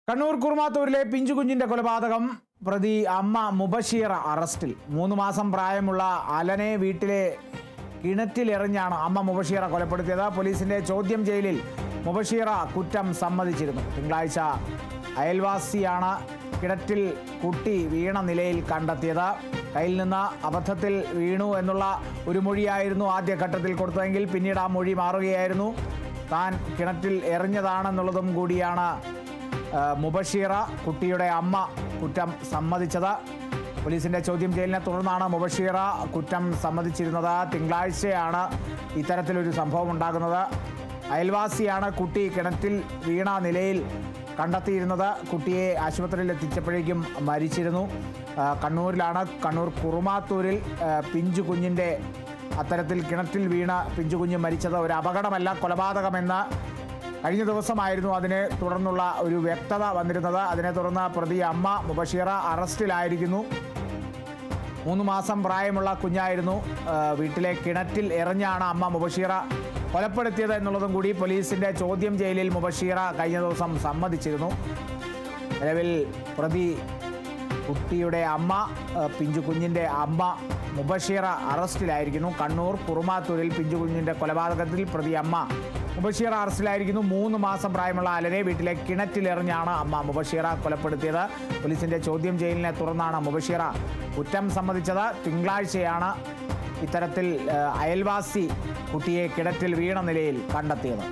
കണ്ണൂർ കുറുമാത്തൂരിലെ പിഞ്ചുകുഞ്ഞിന്റെ കൊലപാതകം പ്രതി അമ്മ മുബഷീറ അറസ്റ്റിൽ. 3 മാസം പ്രായമുള്ള അലനെ വീട്ടിലെ കിണറ്റിലെറിഞ്ഞാണ് അമ്മ മുബഷീറ കൊലപ്പെടുത്തിയത്. പോലീസിന്റെ ചോദ്യം ചെയ്യലിൽ മുബഷീറ കുറ്റം സമ്മതിച്ചിരുന്നു. തിങ്കളാഴ്ച അയൽവാസിയാണ് കിണറ്റിൽ കുട്ടി വീണ നിലയിൽ കണ്ടെത്തിയത്. കയ്യിൽ നിന്ന് അബദ്ധത്തിൽ വീണു എന്നുള്ള ഒരു മൊഴിയായിരുന്നു ആദ്യഘട്ടത്തിൽ കൊടുത്തതെങ്കിൽ പിന്നീട് ആ മൊഴി മാറുകയായിരുന്നു. താൻ കിണറ്റിൽ എറിഞ്ഞതാണെന്നുള്ളതും കൂടിയാണ് മുബഷീറ കുട്ടിയുടെ അമ്മ കുറ്റം സമ്മതിച്ചത്. പോലീസിന്റെ ചോദ്യം ചെയ്യലിനെ തുടർന്നാണ് മുബഷീറ കുറ്റം സമ്മതിച്ചിരുന്നത്. തിങ്കളാഴ്ചയാണ് ഇത്തരത്തിലൊരു സംഭവം ഉണ്ടാകുന്നത്. അയൽവാസിയാണ് കുട്ടി കിണറ്റിൽ വീണ നിലയിൽ കണ്ടെത്തിയിരുന്നത്. കുട്ടിയെ ആശുപത്രിയിൽ എത്തിച്ചപ്പോഴേക്കും മരിച്ചിരുന്നു. കണ്ണൂരിലാണ്, കണ്ണൂർ കുറുമാത്തൂരിൽ പിഞ്ചു കുഞ്ഞിൻ്റെ അത്തരത്തിൽ കിണറ്റിൽ വീണ പിഞ്ചു കുഞ്ഞ് മരിച്ചത് ഒരു അപകടമല്ല, കൊലപാതകമെന്ന് കഴിഞ്ഞ ദിവസമായിരുന്നു അതിനെ തുടർന്നുള്ള ഒരു വ്യക്തത വന്നിരുന്നത്. അതിനെ തുടർന്ന് പ്രതി അമ്മ മുബഷീറ അറസ്റ്റിലായിരിക്കുന്നു. 3 മാസം പ്രായമുള്ള കുഞ്ഞായിരുന്നു. വീട്ടിലെ കിണറ്റിൽ എറിഞ്ഞാണ് അമ്മ മുബഷീറ കൊലപ്പെടുത്തിയത് എന്നുള്ളതും കൂടി പോലീസിന്റെ ചോദ്യം ചെയ്യലിൽ മുബഷീറ കഴിഞ്ഞ ദിവസം സമ്മതിച്ചിരുന്നു. നിലവിൽ പ്രതി കുട്ടിയുടെ അമ്മ, പിഞ്ചു കുഞ്ഞിൻ്റെ അമ്മ മുബഷീറ അറസ്റ്റിലായിരിക്കുന്നു. കണ്ണൂർ കുറുമാത്തൂരിൽ പിഞ്ചു കുഞ്ഞിൻ്റെ കൊലപാതകത്തിൽ പ്രതി അമ്മ മുബഷീറ അറസ്റ്റിലായിരിക്കുന്നു. 3 മാസം പ്രായമുള്ള അലനെ വീട്ടിലെ കിണറ്റിലെറിഞ്ഞാണ് അമ്മ മുബഷീറ കൊലപ്പെടുത്തിയത്. പോലീസിന്റെ ചോദ്യം ചെയ്യലിനെ തുടർന്നാണ് മുബഷീറ കുറ്റം സമ്മതിച്ചത്. തിങ്കളാഴ്ചയാണ് ഇത്തരത്തിൽ അയൽവാസി കുട്ടിയെ കിണറ്റിൽ വീണ നിലയിൽ കണ്ടെത്തിയത്.